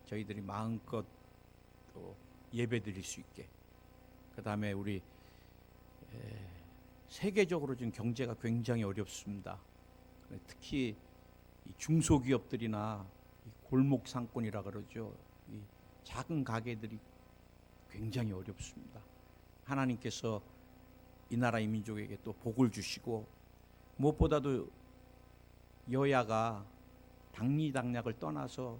저희들이 마음껏 또 예배드릴 수 있게, 그 다음에 우리 세계적으로 지금 경제가 굉장히 어렵습니다. 특히 이 중소기업들이나 이 골목 상권이라 그러죠. 이 작은 가게들이 굉장히 어렵습니다. 하나님께서 이 나라 이 민족에게 또 복을 주시고, 무엇보다도 여야가 당리당략을 떠나서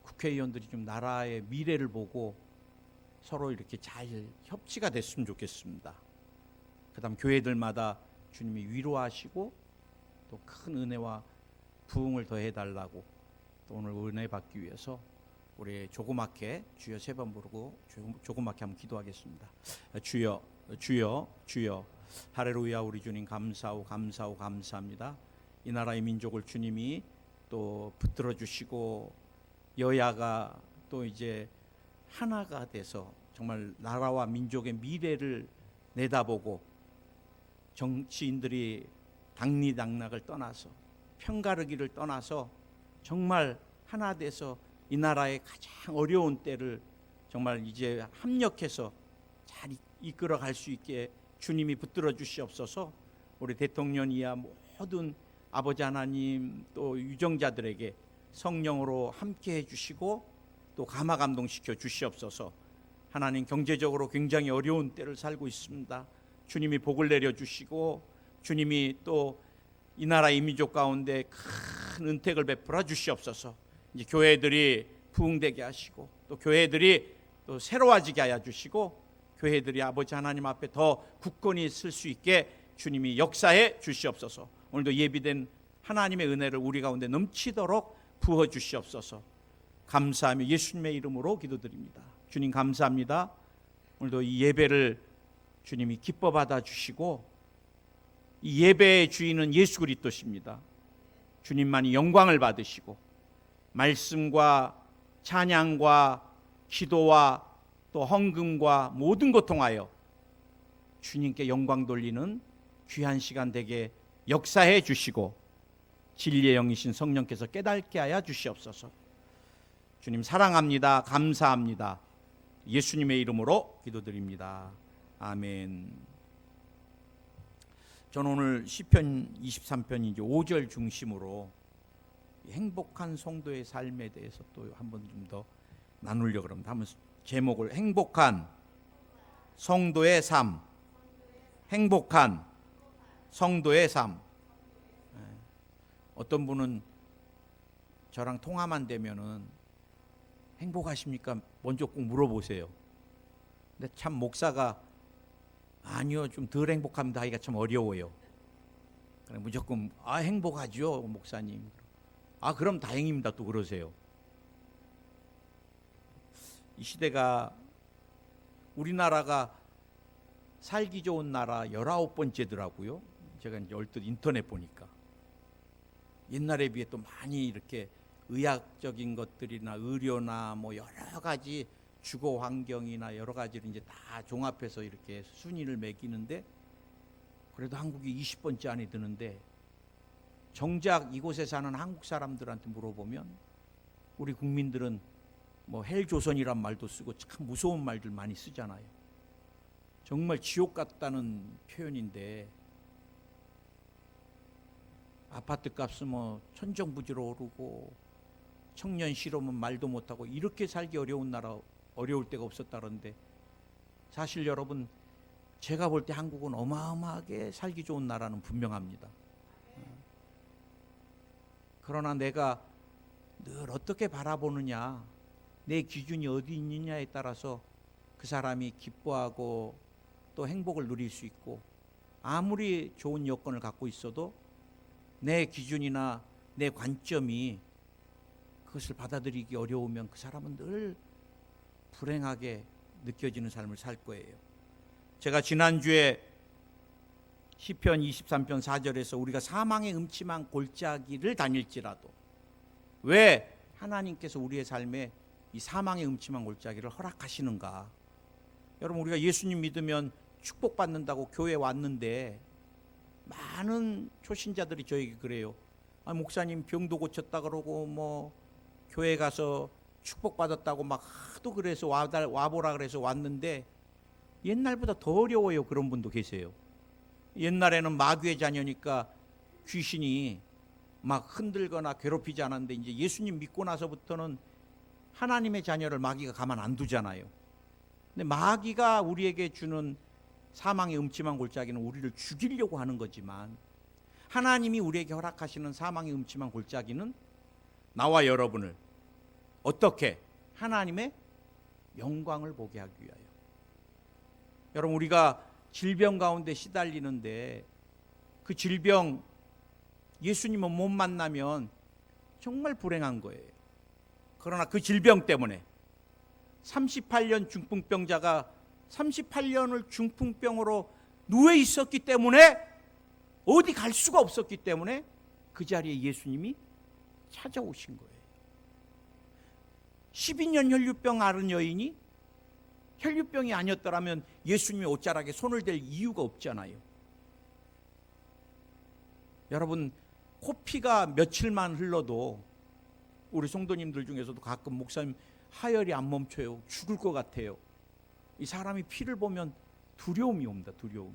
국회의원들이 좀 나라의 미래를 보고 서로 이렇게 잘 협치가 됐으면 좋겠습니다. 그 다음 교회들마다 주님이 위로하시고 또 큰 은혜와 부흥을 더해달라고, 또 오늘 은혜 받기 위해서 우리 조그맣게 주여 3번 부르고 조그맣게 한번 기도하겠습니다. 주여 주여 주여. 할렐루야. 우리 주님 감사하고 감사하고 감사합니다. 이 나라의 민족을 주님이 또 붙들어 주시고, 여야가 또 이제 하나가 돼서 정말 나라와 민족의 미래를 내다보고, 정치인들이 당리당략을 떠나서 편가르기를 떠나서 정말 하나 돼서 이 나라의 가장 어려운 때를 정말 이제 합력해서 잘 이끌어 갈 수 있게 주님이 붙들어 주시옵소서. 우리 대통령 이하 모든 아버지 하나님 또 유정자들에게 성령으로 함께 해주시고 또 감화 감동시켜 주시옵소서. 하나님, 경제적으로 굉장히 어려운 때를 살고 있습니다. 주님이 복을 내려주시고, 주님이 또 이 나라 이 민족 가운데 큰 은택을 베풀어 주시옵소서. 이제 교회들이 부흥되게 하시고, 또 교회들이 또 새로워지게 하여 주시고, 교회들이 아버지 하나님 앞에 더 굳건히 설 수 있게 주님이 역사해 주시옵소서. 오늘도 예비된 하나님의 은혜를 우리 가운데 넘치도록 부어 주시옵소서. 감사하며 예수님의 이름으로 기도드립니다. 주님 감사합니다. 오늘도 이 예배를 주님이 기뻐 받아 주시고, 이 예배의 주인은 예수 그리스도십니다. 주님만이 영광을 받으시고, 말씀과 찬양과 기도와 또 헌금과 모든 것 통하여 주님께 영광 돌리는 귀한 시간 되게 역사해 주시고, 진리의 영이신 성령께서 깨닫게 하여 주시옵소서. 주님 사랑합니다. 감사합니다. 예수님의 이름으로 기도드립니다. 아멘. 저는 오늘 시편 23편 이제 5절 중심으로 행복한 성도의 삶에 대해서 또 한 번 좀 더 나누려고 합니다. 한번 제목을 행복한 성도의 삶, 행복한 성도의 삶. 어떤 분은 저랑 통화만 되면은 행복하십니까? 먼저 꼭 물어보세요. 근데 참 목사가 아니요, 좀 덜 행복합니다 하기가 참 어려워요. 무조건 행복하죠 목사님. 그럼 다행입니다 또 그러세요. 이 시대가, 우리나라가 살기 좋은 나라 19번째더라고요. 제가 이제 얼핏 인터넷 보니까 옛날에 비해 또 많이 이렇게 의학적인 것들이나 의료나 뭐 여러 가지 주거 환경이나 여러 가지를 이제 다 종합해서 이렇게 순위를 매기는데, 그래도 한국이 20번째 안에 드는데, 정작 이곳에 사는 한국 사람들한테 물어보면 우리 국민들은 뭐 헬조선이란 말도 쓰고 참 무서운 말들 많이 쓰잖아요. 정말 지옥 같다는 표현인데, 아파트 값은 뭐 천정부지로 오르고 청년 실업은 말도 못하고, 이렇게 살기 어려운 나라, 어려울 때가 없었다는데, 사실 여러분 제가 볼 때 한국은 어마어마하게 살기 좋은 나라는 분명합니다. 그러나 내가 늘 어떻게 바라보느냐, 내 기준이 어디 있느냐에 따라서 그 사람이 기뻐하고 또 행복을 누릴 수 있고, 아무리 좋은 여건을 갖고 있어도 내 기준이나 내 관점이 그것을 받아들이기 어려우면 그 사람은 늘 불행하게 느껴지는 삶을 살 거예요. 제가 지난주에 시편 23편 4절에서 우리가 사망의 음침한 골짜기를 다닐지라도, 왜 하나님께서 우리의 삶에 이 사망의 음침한 골짜기를 허락하시는가? 여러분, 우리가 예수님 믿으면 축복받는다고 교회 왔는데 많은 초신자들이 저에게 그래요. 목사님 병도 고쳤다 그러고 뭐 교회 가서 축복받았다고 막 하도 그래서 와보라 그래서 왔는데 옛날보다 더 어려워요. 그런 분도 계세요. 옛날에는 마귀의 자녀니까 귀신이 막 흔들거나 괴롭히지 않았는데 이제 예수님 믿고 나서부터는 하나님의 자녀를 마귀가 가만 안 두잖아요. 근데 마귀가 우리에게 주는 사망의 음침한 골짜기는 우리를 죽이려고 하는 거지만, 하나님이 우리에게 허락하시는 사망의 음침한 골짜기는 나와 여러분을 어떻게 하나님의 영광을 보게 하기 위하여. 여러분, 우리가 질병 가운데 시달리는데 그 질병 예수님을 못 만나면 정말 불행한 거예요. 그러나 그 질병 때문에 38년 중풍병자가 38년을 중풍병으로 누워 있었기 때문에, 어디 갈 수가 없었기 때문에 그 자리에 예수님이 찾아오신 거예요. 12년 혈류병 앓은 여인이 혈류병이 아니었더라면 예수님이 옷자락에 손을 댈 이유가 없잖아요. 여러분, 코피가 며칠만 흘러도 우리 성도님들 중에서도 가끔 목사님 하혈이 안 멈춰요. 죽을 것 같아요. 이 사람이 피를 보면 두려움이 옵니다. 두려움.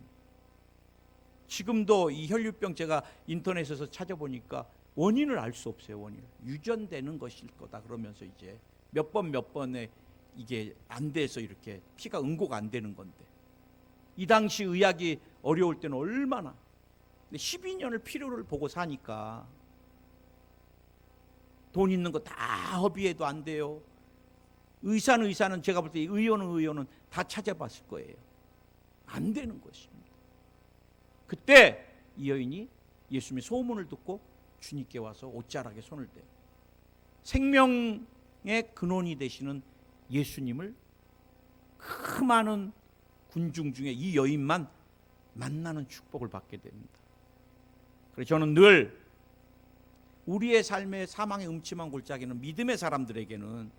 지금도 이 혈류병 제가 인터넷에서 찾아보니까 원인을 알 수 없어요. 원인을. 유전되는 것일 거다 그러면서 이제 몇 번에 이게 안 돼서 이렇게 피가 응고가 안 되는 건데, 이 당시 의학이 어려울 때는 얼마나. 근데 12년을 피로를 보고 사니까 돈 있는 거 다 허비해도 안 돼요. 의사는 제가 볼 때 의원은 다 찾아봤을 거예요. 안 되는 것입니다. 그때 이 여인이 예수님의 소문을 듣고 주님께 와서 옷자락에 손을 대요. 생명의 근원이 되시는 예수님을 그 많은 군중 중에 이 여인만 만나는 축복을 받게 됩니다. 그래서 저는 늘 우리의 삶의 사망의 음침한 골짜기는 믿음의 사람들에게는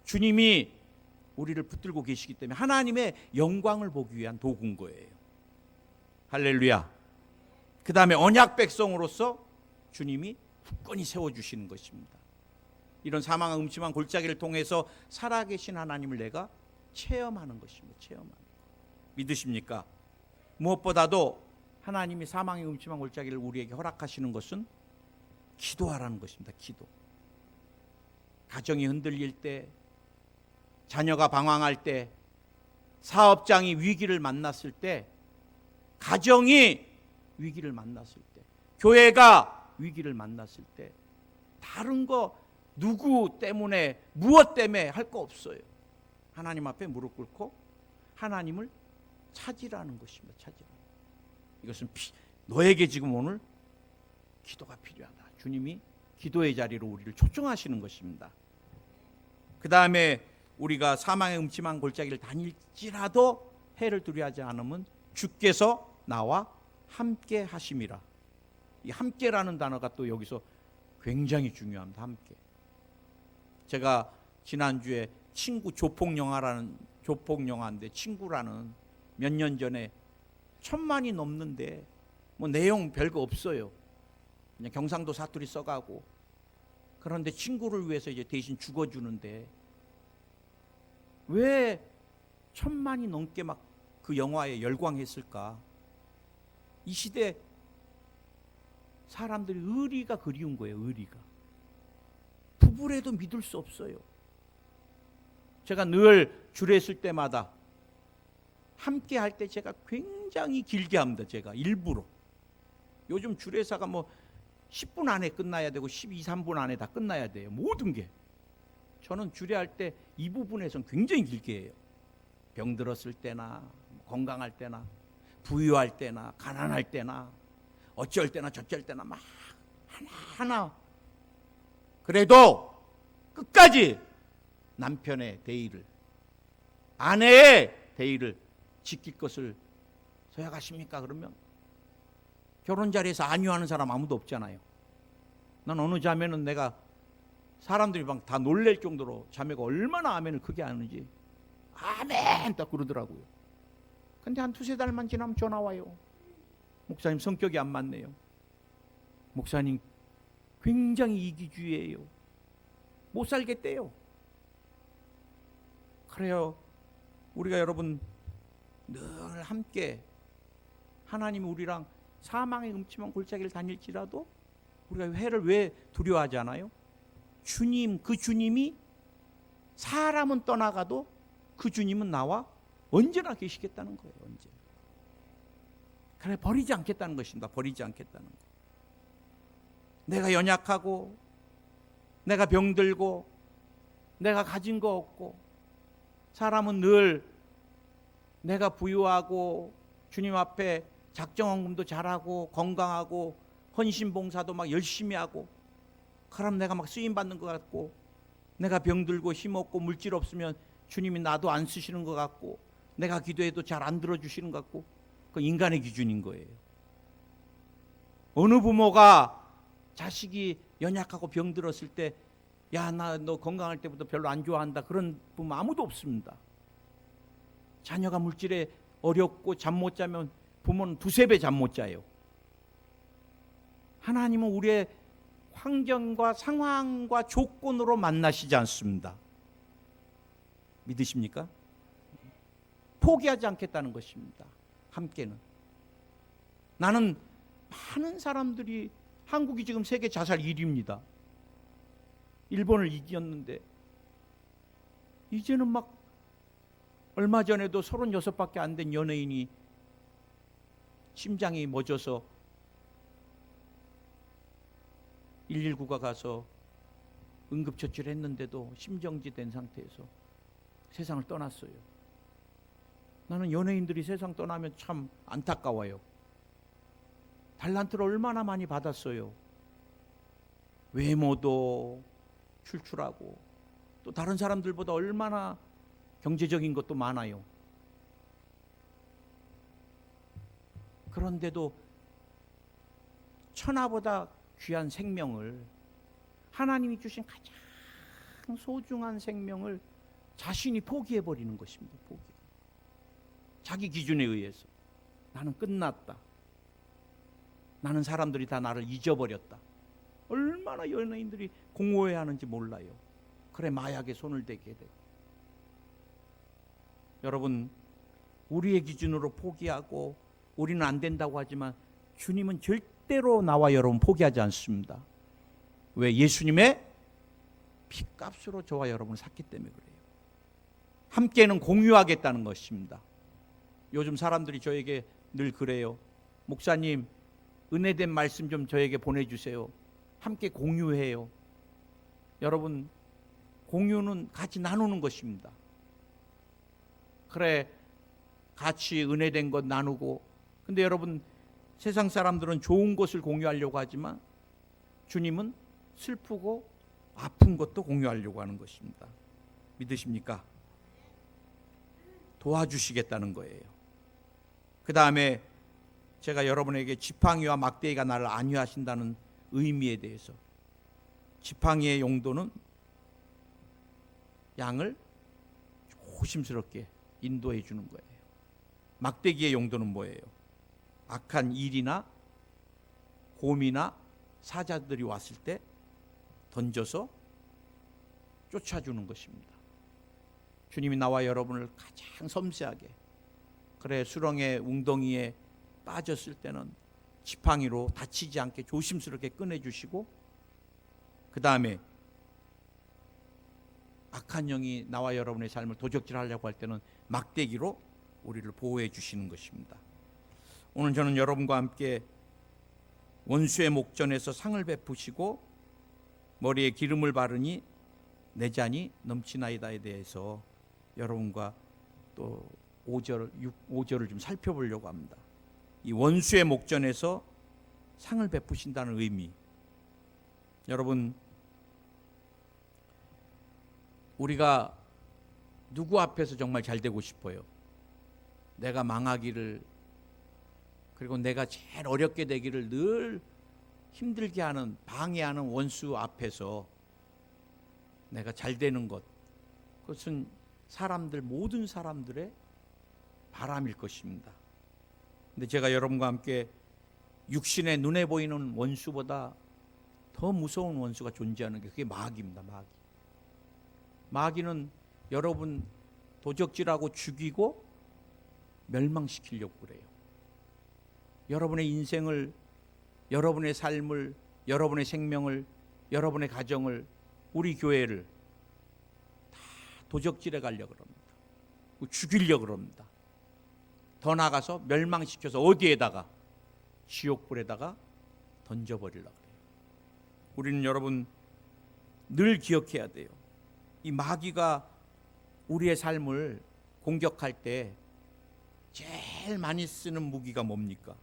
주님이 우리를 붙들고 계시기 때문에 하나님의 영광을 보기 위한 도구인 거예요. 할렐루야. 그 다음에 언약 백성으로서 주님이 굳건히 세워주시는 것입니다. 이런 사망의 음침한 골짜기를 통해서 살아계신 하나님을 내가 체험하는 것입니다. 체험하는 것. 믿으십니까? 무엇보다도 하나님이 사망의 음침한 골짜기를 우리에게 허락하시는 것은 기도하라는 것입니다. 기도. 가정이 흔들릴 때, 자녀가 방황할 때, 사업장이 위기를 만났을 때, 가정이 위기를 만났을 때, 교회가 위기를 만났을 때, 다른 거 누구 때문에 무엇 때문에 할 거 없어요. 하나님 앞에 무릎 꿇고 하나님을 찾으라는 것입니다. 찾으라. 이것은 너에게 지금 오늘 기도가 필요하다. 주님이 기도의 자리로 우리를 초청하시는 것입니다. 그 다음에 우리가 사망의 음침한 골짜기를 다닐지라도 해를 두려워하지 않으면 주께서 나와 함께 하심이라. 이 함께라는 단어가 또 여기서 굉장히 중요합니다. 함께. 제가 지난주에 친구 조폭영화인데 친구라는 몇 년 전에 1000만이 넘는데 뭐 내용 별거 없어요. 그냥 경상도 사투리 써가고. 그런데 친구를 위해서 이제 대신 죽어주는데 왜 1000만이 넘게 막 그 영화에 열광했을까? 이 시대 사람들이 의리가 그리운 거예요. 의리가. 부부래도 믿을 수 없어요. 제가 늘 주례했을 때마다 함께 할 때 제가 굉장히 길게 합니다. 제가 일부러. 요즘 주례사가 뭐 10분 안에 끝나야 되고 12, 3분 안에 다 끝나야 돼요. 모든 게. 저는 주례할 때 이 부분에선 굉장히 길게 해요. 병들었을 때나 건강할 때나 부유할 때나 가난할 때나 어쩔 때나 저쩔 때나 막 하나하나. 그래도 끝까지 남편의 대의를, 아내의 대의를 지킬 것을 서약하십니까? 그러면 결혼 자리에서 안유하는 사람 아무도 없잖아요. 난 어느 자매는 내가 사람들이 막 다 놀랄 정도로 자매가 얼마나 아멘을 크게 하는지 아멘 딱 그러더라고요. 근데 한 2-3 달만 지나면 전화 와요. 목사님 성격이 안 맞네요. 목사님 굉장히 이기주의예요. 못 살겠대요. 그래요. 우리가 여러분 늘 함께 하나님이 우리랑 사망의 음침한 골짜기를 다닐지라도 우리가 해를 왜 두려워하지 않아요? 주님, 그 주님이 사람은 떠나가도 그 주님은 나와 언제나 계시겠다는 거예요. 언제나. 그래, 버리지 않겠다는 것입니다. 버리지 않겠다는 거. 내가 연약하고 내가 병들고 내가 가진 거 없고 사람은 늘 내가 부유하고 주님 앞에 작정헌금도 잘하고 건강하고 헌신봉사도 막 열심히 하고 그럼 내가 막 쓰임받는 것 같고 내가 병들고 힘없고 물질 없으면 주님이 나도 안 쓰시는 것 같고 내가 기도해도 잘 안 들어주시는 것 같고 그 인간의 기준인 거예요. 어느 부모가 자식이 연약하고 병들었을 때 야, 나 너 건강할 때부터 별로 안 좋아한다 그런 부모 아무도 없습니다. 자녀가 물질에 어렵고 잠 못 자면 부모는 두세 배 잠 못 자요. 하나님은 우리의 환경과 상황과 조건으로 만나시지 않습니다. 믿으십니까? 포기하지 않겠다는 것입니다. 함께는. 나는 많은 사람들이 한국이 지금 세계 자살 1위입니다. 일본을 이겼는데 이제는 막 얼마 전에도 36밖에 안 된 연예인이 심장이 멎어서 119가 가서 응급처치를 했는데도 심정지 된 상태에서 세상을 떠났어요. 나는 연예인들이 세상 떠나면 참 안타까워요. 달란트를 얼마나 많이 받았어요. 외모도 출출하고 또 다른 사람들보다 얼마나 경제적인 것도 많아요. 그런데도 천하보다 귀한 생명을 하나님이 주신 가장 소중한 생명을 자신이 포기해버리는 것입니다. 포기. 자기 기준에 의해서 나는 끝났다. 나는 사람들이 다 나를 잊어버렸다. 얼마나 연예인들이 공허해하는지 몰라요. 그래 마약에 손을 대게 되고. 여러분 우리의 기준으로 포기하고 우리는 안 된다고 하지만 주님은 절대로 나와 여러분 포기하지 않습니다. 왜? 예수님의 피값으로 저와 여러분을 샀기 때문에 그래요. 함께는 공유하겠다는 것입니다. 요즘 사람들이 저에게 늘 그래요. 목사님 은혜된 말씀 좀 저에게 보내주세요. 함께 공유해요. 여러분 공유는 같이 나누는 것입니다. 그래 같이 은혜된 것 나누고 근데 여러분 세상 사람들은 좋은 것을 공유하려고 하지만 주님은 슬프고 아픈 것도 공유하려고 하는 것입니다. 믿으십니까? 도와주시겠다는 거예요. 그 다음에 제가 여러분에게 지팡이와 막대기가 나를 안위하신다는 의미에 대해서 지팡이의 용도는 양을 조심스럽게 인도해 주는 거예요. 막대기의 용도는 뭐예요? 악한 일이나 곰이나 사자들이 왔을 때 던져서 쫓아주는 것입니다. 주님이 나와 여러분을 가장 섬세하게 그래 수렁의 웅덩이에 빠졌을 때는 지팡이로 다치지 않게 조심스럽게 꺼내주시고 그 다음에 악한 영이 나와 여러분의 삶을 도적질하려고 할 때는 막대기로 우리를 보호해 주시는 것입니다. 오늘 저는 여러분과 함께 원수의 목전에서 상을 베푸시고 머리에 기름을 바르니 내 잔이 넘치나이다에 대해서 여러분과 또 5절을 좀 살펴보려고 합니다. 이 원수의 목전에서 상을 베푸신다는 의미. 여러분 우리가 누구 앞에서 정말 잘 되고 싶어요? 내가 망하기를 그리고 내가 제일 어렵게 되기를 늘 힘들게 하는 방해하는 원수 앞에서 내가 잘 되는 것 그것은 사람들 모든 사람들의 바람일 것입니다. 근데 제가 여러분과 함께 육신의 눈에 보이는 원수보다 더 무서운 원수가 존재하는 게 그게 마귀입니다. 마귀는 여러분 도적질하고 죽이고 멸망시키려고 그래요. 여러분의 인생을, 여러분의 삶을, 여러분의 생명을, 여러분의 가정을, 우리 교회를 다 도적질해 가려고 합니다. 죽이려고 합니다. 더 나아가서 멸망시켜서 어디에다가? 지옥불에다가 던져버리려고 그래요. 우리는 여러분 늘 기억해야 돼요. 이 마귀가 우리의 삶을 공격할 때 제일 많이 쓰는 무기가 뭡니까?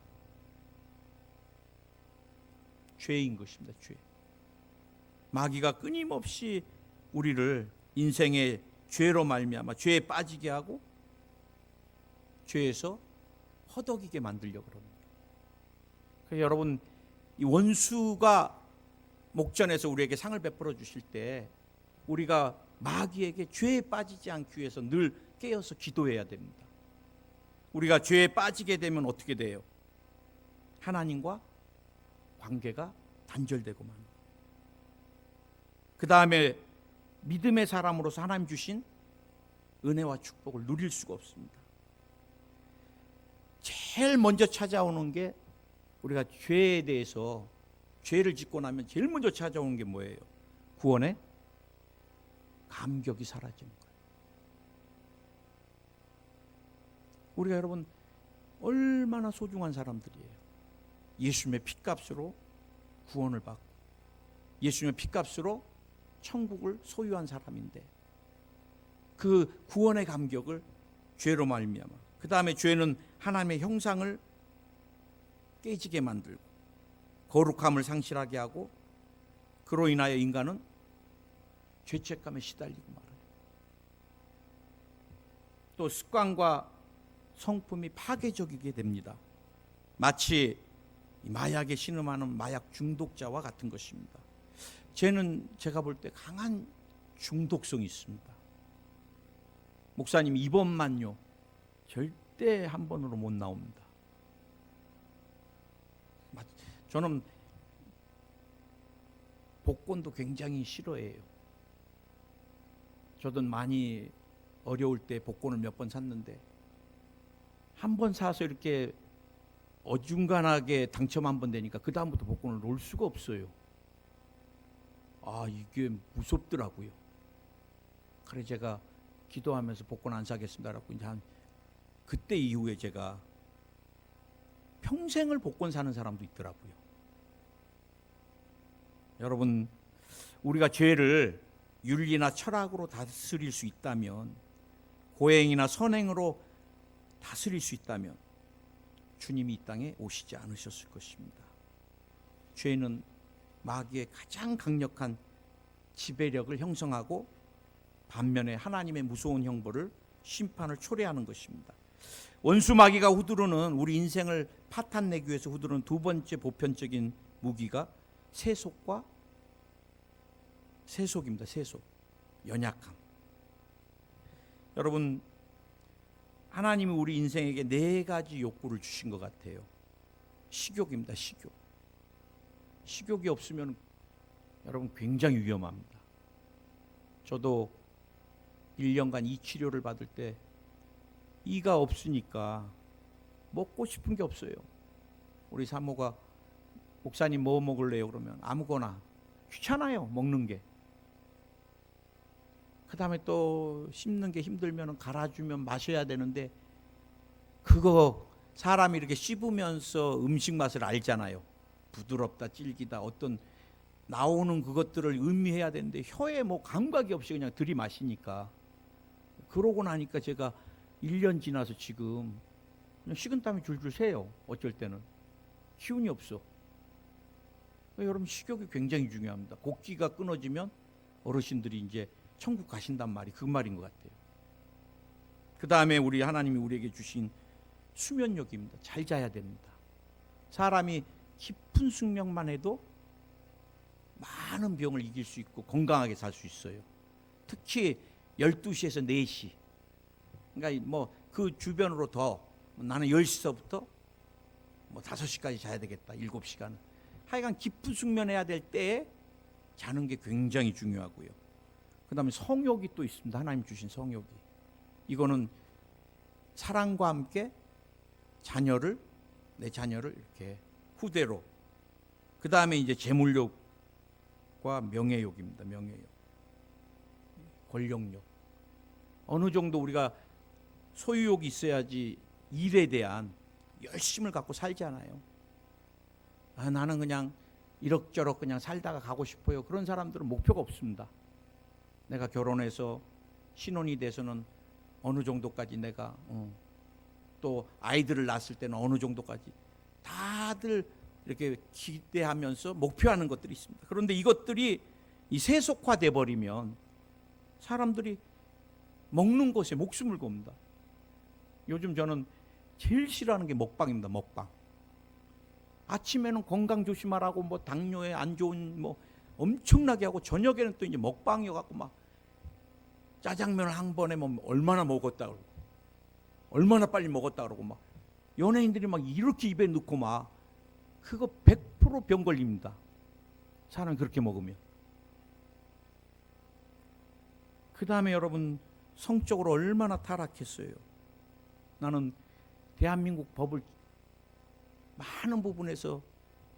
죄인 것입니다. 죄. 마귀가 끊임없이 우리를 인생의 죄로 말미암아 죄에 빠지게 하고 죄에서 허덕이게 만들려고 합니다. 그래서 여러분, 이 원수가 목전에서 우리에게 상을 베풀어 주실 때 우리가 마귀에게 죄에 빠지지 않기 위해서 늘 깨어서 기도해야 됩니다. 우리가 죄에 빠지게 되면 어떻게 돼요? 하나님과 관계가 단절되고 맙니다. 그 다음에 믿음의 사람으로서 하나님 주신 은혜와 축복을 누릴 수가 없습니다. 제일 먼저 찾아오는 게, 우리가 죄에 대해서, 죄를 짓고 나면 제일 먼저 찾아오는 게 뭐예요? 구원의 감격이 사라지는 거예요. 우리가 여러분 얼마나 소중한 사람들이에요. 예수님의 핏값으로 구원을 받고 예수님의 핏값으로 천국을 소유한 사람인데, 그 구원의 감격을 죄로 말미암아, 그 다음에 죄는 하나님의 형상을 깨지게 만들고 거룩함을 상실하게 하고, 그로 인하여 인간은 죄책감에 시달리고 말아요. 또 습관과 성품이 파괴적이게 됩니다. 마치 마약에 신음하는 마약 중독자와 같은 것입니다. 죄는 제가 볼 때 강한 중독성이 있습니다. 목사님, 이번만요 절대 한 번으로 못 나옵니다. 저는 복권도 굉장히 싫어해요. 저도 많이 어려울 때 복권을 몇 번 샀는데, 한 번 사서 이렇게 어중간하게 당첨 한 번 되니까 그 다음부터 복권을 놓을 수가 없어요. 아, 이게 무섭더라고요. 그래 제가 기도하면서 복권 안 사겠습니다라고 이제 한 그때 이후에 제가 평생을 복권 사는 사람도 있더라고요. 여러분, 우리가 죄를 윤리나 철학으로 다스릴 수 있다면, 고행이나 선행으로 다스릴 수 있다면 주님이 이 땅에 오시지 않으셨을 것입니다. 죄는 마귀의 가장 강력한 지배력을 형성하고, 반면에 하나님의 무서운 형벌을, 심판을 초래하는 것입니다. 원수 마귀가 후두르는, 우리 인생을 파탄내기 위해서 후두르는 두 번째 보편적인 무기가 세속입니다. 세속, 연약함. 여러분, 하나님이 우리 인생에게 네 가지 욕구를 주신 것 같아요. 식욕입니다. 식욕. 식욕이 없으면 여러분 굉장히 위험합니다. 저도 1년간 이 치료를 받을 때 이가 없으니까 먹고 싶은 게 없어요. 우리 사모가 목사님 뭐 먹을래요? 그러면 아무거나. 귀찮아요, 먹는 게. 그 다음에 또 씹는 게 힘들면 갈아주면 마셔야 되는데, 그거 사람이 이렇게 씹으면서 음식 맛을 알잖아요. 부드럽다, 질기다, 어떤 나오는 그것들을 음미해야 되는데 혀에 뭐 감각이 없이 그냥 들이마시니까, 그러고 나니까 제가 1년 지나서 지금 그냥 식은땀이 줄줄 새요. 어쩔 때는 기운이 없어. 여러분, 식욕이 굉장히 중요합니다. 곡기가 끊어지면 어르신들이 이제 천국 가신단 말이 그 말인 것 같아요. 그 다음에 우리 하나님이 우리에게 주신 수면력입니다. 잘 자야 됩니다. 사람이 깊은 숙면만 해도 많은 병을 이길 수 있고 건강하게 살 수 있어요. 특히 12시에서 4시. 그러니까 뭐 그 주변으로 더, 나는 10시서부터 뭐 5시까지 자야 되겠다. 7시간은. 하여간 깊은 숙면해야 될 때에 자는 게 굉장히 중요하고요. 그 다음에 성욕이 또 있습니다. 하나님 주신 성욕이. 이거는 사랑과 함께 내 자녀를 이렇게 후대로. 그 다음에 이제 재물욕과 명예욕입니다. 명예욕, 권력욕. 어느 정도 우리가 소유욕이 있어야지 일에 대한 열심을 갖고 살잖아요. 나는 그냥 이럭저럭 그냥 살다가 가고 싶어요. 그런 사람들은 목표가 없습니다. 내가 결혼해서 신혼이 돼서는 어느 정도까지 내가 또 아이들을 낳았을 때는 어느 정도까지 다들 이렇게 기대하면서 목표하는 것들이 있습니다. 그런데 이것들이 이 세속화돼 버리면 사람들이 먹는 것에 목숨을 겁니다. 요즘 저는 제일 싫어하는 게 먹방입니다. 먹방. 아침에는 건강 조심하라고 뭐 당뇨에 안 좋은 뭐 엄청나게 하고, 저녁에는 또 이제 먹방이어 갖고 막 짜장면을 한 번에 뭐 얼마나 먹었다 그러고 얼마나 빨리 먹었다 그러고 막 연예인들이 막 이렇게 입에 넣고 막, 그거 100% 병 걸립니다. 사람 그렇게 먹으면. 그 다음에 여러분, 성적으로 얼마나 타락했어요. 나는 대한민국 법을 많은 부분에서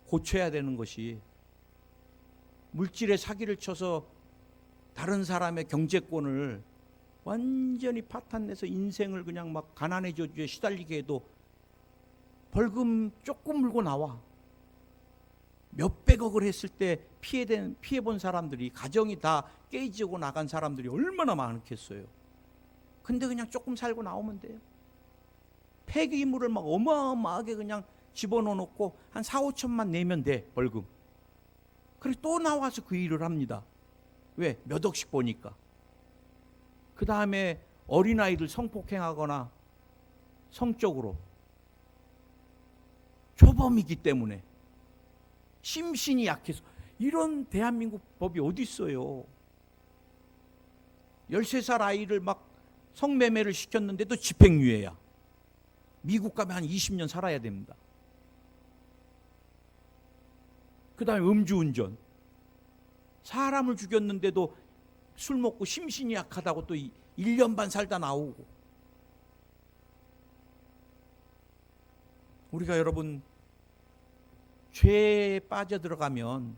고쳐야 되는 것이, 물질의 사기를 쳐서 다른 사람의 경제권을 완전히 파탄내서 인생을 그냥 막 가난의 저주에 시달리게 해도 벌금 조금 물고 나와. 몇백억을 했을 때 피해본 사람들이, 가정이 다 깨지고 나간 사람들이 얼마나 많겠어요. 근데 그냥 조금 살고 나오면 돼요. 폐기물을 막 어마어마하게 그냥 집어넣어놓고 한 4, 5천만 내면 돼, 벌금. 그래 또 나와서 그 일을 합니다. 왜? 몇 억씩 보니까. 그 다음에 어린아이들 성폭행하거나 성적으로 초범이기 때문에 심신이 약해서. 이런 대한민국 법이 어디 있어요. 13살 아이를 막 성매매를 시켰는데도 집행유예야. 미국 가면 한 20년 살아야 됩니다. 그 다음에 음주운전. 사람을 죽였는데도 술 먹고 심신이 약하다고 또 1년 반 살다 나오고. 우리가 여러분, 죄에 빠져들어가면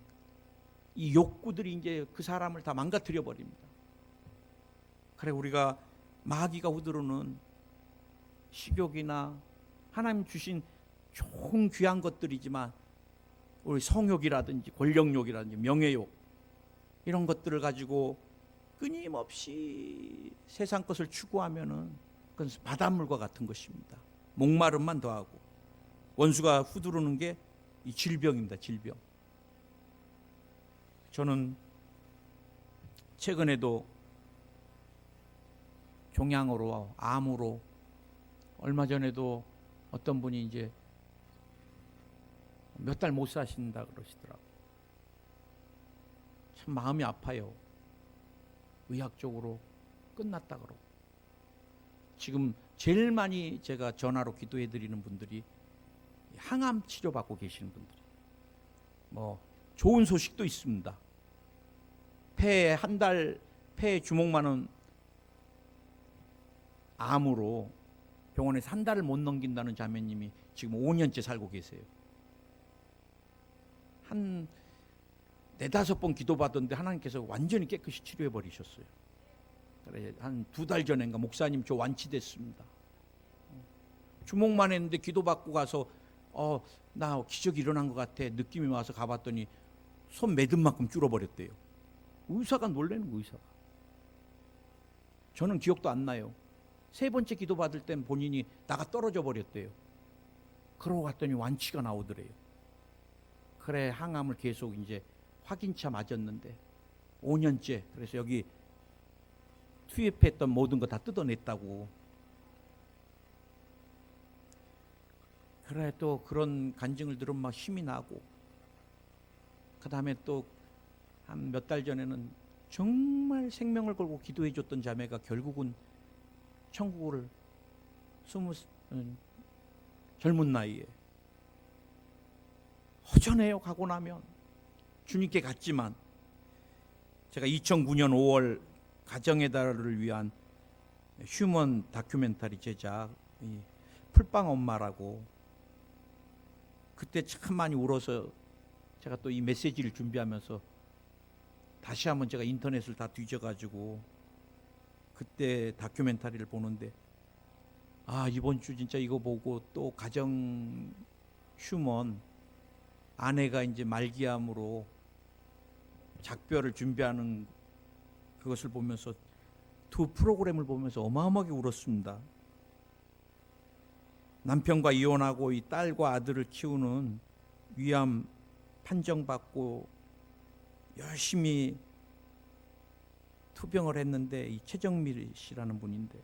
이 욕구들이 이제 그 사람을 다 망가뜨려 버립니다. 그래, 우리가 마귀가 후두르는 식욕이나 하나님 주신 좋은 귀한 것들이지만, 우리 성욕이라든지 권력욕이라든지 명예욕, 이런 것들을 가지고 끊임없이 세상 것을 추구하면은 그건 바닷물과 같은 것입니다. 목마름만 더하고. 원수가 후두르는 게 이 질병입니다. 질병. 저는 최근에도 종양으로, 암으로, 얼마 전에도 어떤 분이 이제 몇 달 못 사신다 그러시더라고요. 참 마음이 아파요. 의학적으로 끝났다 그러고. 지금 제일 많이 제가 전화로 기도해 드리는 분들이 항암 치료받고 계시는 분들이. 뭐 좋은 소식도 있습니다. 폐에 폐에 주먹만한 암으로 병원에서 한 달을 못 넘긴다는 자매님이 지금 5년째 살고 계세요. 한 4-5번 기도받았는데 하나님께서 완전히 깨끗이 치료해 버리셨어요. 그래, 한 2달 전인가 목사님 저 완치됐습니다. 주먹만 했는데 기도받고 가서 나 기적이 일어난 것 같아 느낌이 와서 가봤더니 손 매듭 만큼 줄어버렸대요. 의사가 놀라는 거, 의사가. 저는 기억도 안 나요. 3번째 기도받을 땐 본인이 나가 떨어져 버렸대요. 그러고 갔더니 완치가 나오더래요. 그래, 항암을 계속 이제 확인차 맞았는데 5년째. 그래서 여기 투입했던 모든 거 다 뜯어냈다고. 그래, 또 그런 간증을 들으면 막 힘이 나고. 그 다음에 또 한 몇 달 전에는 정말 생명을 걸고 기도해 줬던 자매가 결국은 천국을 젊은 나이에 허전해요. 가고 나면 주님께 갔지만, 제가 2009년 5월 가정의 달을 위한 휴먼 다큐멘터리 제작 이 풀빵 엄마라고, 그때 참 많이 울어서 제가 또 이 메시지를 준비하면서 다시 한번 제가 인터넷을 다 뒤져가지고 그때 다큐멘터리를 보는데, 아, 이번 주 진짜 이거 보고 또 가정 휴먼, 아내가 이제 말기암으로 작별을 준비하는 그것을 보면서, 두 프로그램을 보면서 어마어마하게 울었습니다. 남편과 이혼하고 이 딸과 아들을 키우는, 위암 판정받고 열심히 투병을 했는데, 이 최정밀 씨라는 분인데,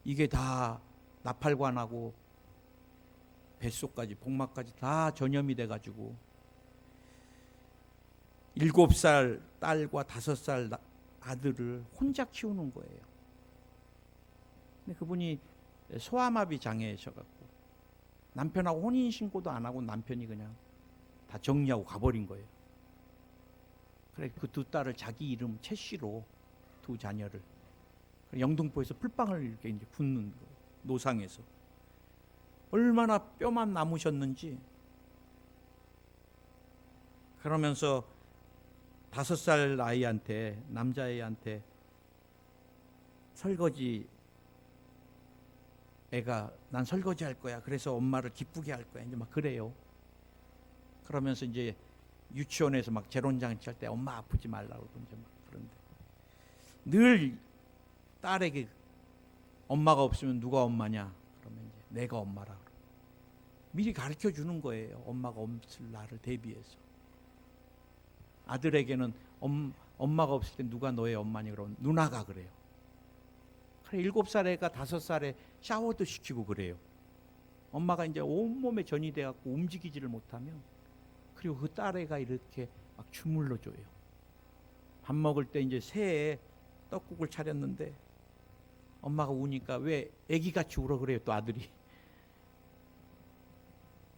이게 다 나팔관하고 뱃속까지 복막까지 다 전염이 돼가지고 7살 딸과 5살 아들을 혼자 키우는 거예요. 근데 그분이 소아마비 장애셔갖고 남편하고 혼인신고도 안 하고 남편이 그냥 다 정리하고 가버린 거예요. 그래 그 두 딸을 자기 이름 채씨로, 두 자녀를 영등포에서 풀빵을 이렇게 이제 굽는 거예요. 노상에서 얼마나 뼈만 남으셨는지. 그러면서 5살 아이한테, 남자애한테 설거지, 애가 난 설거지 할 거야, 그래서 엄마를 기쁘게 할 거야, 이제 막 그래요. 그러면서 이제 유치원에서 막 재론장치 할 때 엄마 아프지 말라고 이제 막 그런데, 늘 딸에게 엄마가 없으면 누가 엄마냐 그러면 이제 내가 엄마라 그러고 미리 가르쳐 주는 거예요. 엄마가 없을 날을 대비해서. 아들에게는 엄마가 없을 때 누가 너의 엄마니 그러면 누나가 그래요. 그래 7살 애가 5살에 샤워도 시키고 그래요. 엄마가 이제 온몸에 전이 돼갖고 움직이지를 못하면, 그리고 그 딸애가 이렇게 막 주물러 줘요. 밥 먹을 때 이제 새해 떡국을 차렸는데 엄마가 우니까 왜 애기같이 울어 그래요, 또 아들이.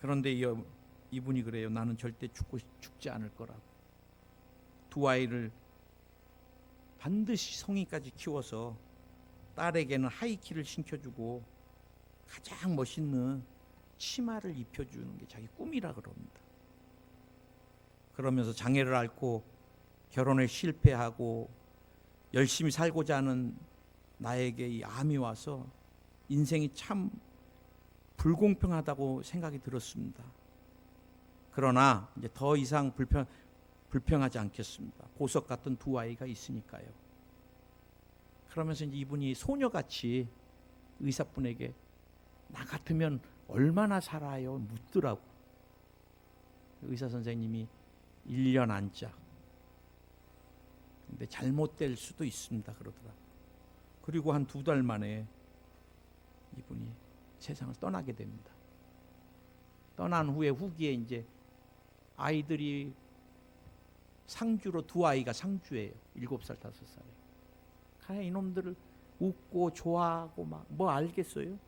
그런데 이분이 그래요. 나는 절대 죽지 않을 거라고. 두 아이를 반드시 성인까지 키워서 딸에게는 하이키를 신겨주고 가장 멋있는 치마를 입혀주는 게 자기 꿈이라 그럽니다. 그러면서 장애를 앓고 결혼에 실패하고 열심히 살고자 하는 나에게 이 암이 와서 인생이 참 불공평하다고 생각이 들었습니다. 그러나 이제 더 이상 불평하지 않겠습니다. 보석 같은 두 아이가 있으니까요. 그러면서 이제 이분이 소녀같이 의사분에게 나 같으면 얼마나 살아요? 묻더라고. 의사 선생님이 1년 안짝. 근데 잘못될 수도 있습니다. 그러더라고. 그리고 한 2달 만에 이분이 세상을 떠나게 됩니다. 떠난 후에 후기에 이제 아이들이 상주로, 두 아이가 상주예요. 7살, 5살에. 그냥 이놈들을 웃고 좋아하고 막 뭐 알겠어요?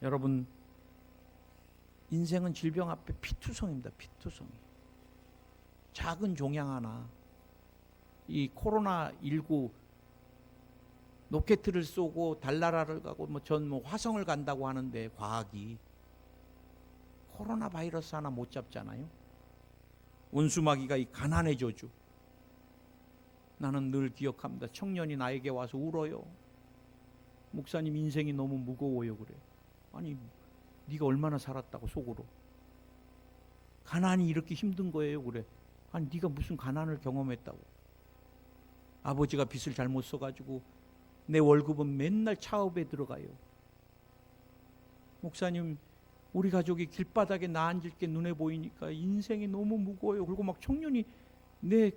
여러분, 인생은 질병 앞에 피투성입니다. 피투성. 작은 종양 하나, 이 코로나19 로켓을 쏘고 달나라를 가고 전 화성을 간다고 하는데 과학이 코로나 바이러스 하나 못 잡잖아요. 원수마귀가 이 가난의 저주. 나는 늘 기억합니다. 청년이 나에게 와서 울어요. 목사님 인생이 너무 무거워요 그래. 아니 네가 얼마나 살았다고 속으로. 가난이 이렇게 힘든 거예요 그래. 아니 네가 무슨 가난을 경험했다고. 아버지가 빚을 잘못 써가지고 내 월급은 맨날 차업에 들어가요. 목사님 우리 가족이 길바닥에 나 앉을 게 눈에 보이니까 인생이 너무 무거워요. 그리고 막 청년이 내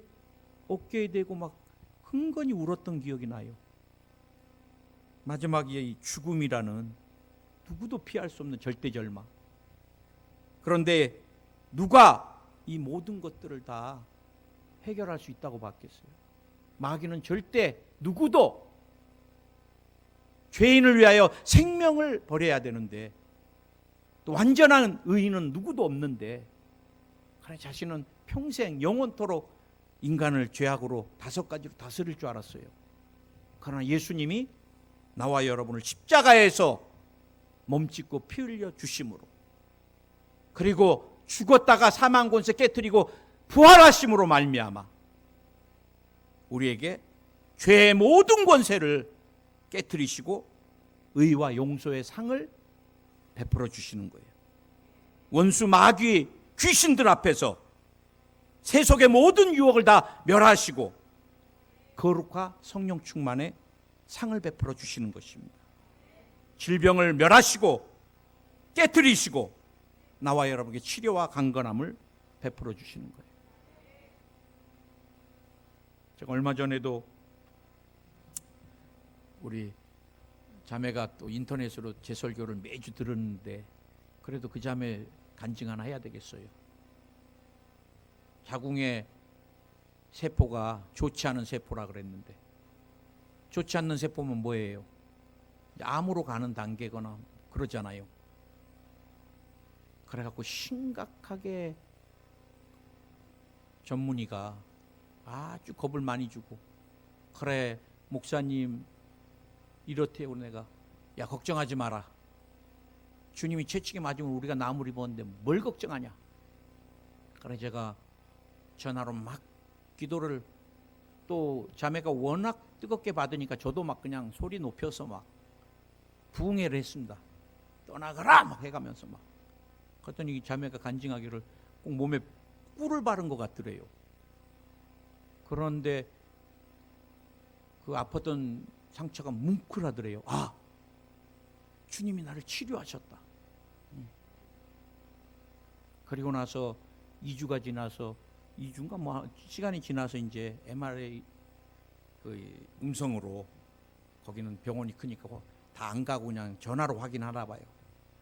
어깨에 대고 막 흥건히 울었던 기억이 나요. 마지막에 이 죽음이라는 누구도 피할 수 없는 절대절망. 그런데 누가 이 모든 것들을 다 해결할 수 있다고 봤겠어요? 마귀는 절대 누구도 죄인을 위하여 생명을 버려야 되는데, 또 완전한 의인은 누구도 없는데, 그래 자신은 평생 영원토록 인간을 죄악으로 5가지로 다스릴 줄 알았어요. 그러나 예수님이 나와 여러분을 십자가에서 몸짓고 피 흘려 주심으로, 그리고 죽었다가 사망 권세 깨뜨리고 부활하심으로 말미암아 우리에게 죄의 모든 권세를 깨뜨리시고 의와 용서의 상을 베풀어 주시는 거예요. 원수 마귀 귀신들 앞에서 세속의 모든 유혹을 다 멸하시고 거룩과 성령 충만의 상을 베풀어 주시는 것입니다. 질병을 멸하시고 깨뜨리시고 나와 여러분에게 치료와 강건함을 베풀어 주시는 거예요. 제가 얼마 전에도 우리 자매가 또 인터넷으로 제 설교를 매주 들었는데, 그래도 그 자매 간증 하나 해야 되겠어요. 자궁의 세포가 좋지 않은 세포라 그랬는데, 좋지 않는 세포면 뭐예요? 암으로 가는 단계거나 그러잖아요. 그래갖고 심각하게 전문의가 아주 겁을 많이 주고, 그래 목사님 이렇대요. 내가 야 걱정하지 마라. 주님이 채찍에 맞으면 우리가 나무를 입었는데 뭘 걱정하냐. 그래 제가 전화로 막 기도를, 또 자매가 워낙 뜨겁게 받으니까 저도 막 그냥 소리 높여서 막 부흥회를 했습니다. 떠나가라 막 해가면서 막. 그랬더니 자매가 간증하기를 꼭 몸에 꿀을 바른 것 같더래요. 그런데 그 아팠던 상처가 뭉클하더래요. 아, 주님이 나를 치료하셨다. 그리고 나서 2주가 지나서, 2주인가 뭐 시간이 지나서 이제 MRI 그 음성으로, 거기는 병원이 크니까 다 안 가고 그냥 전화로 확인하나 봐요.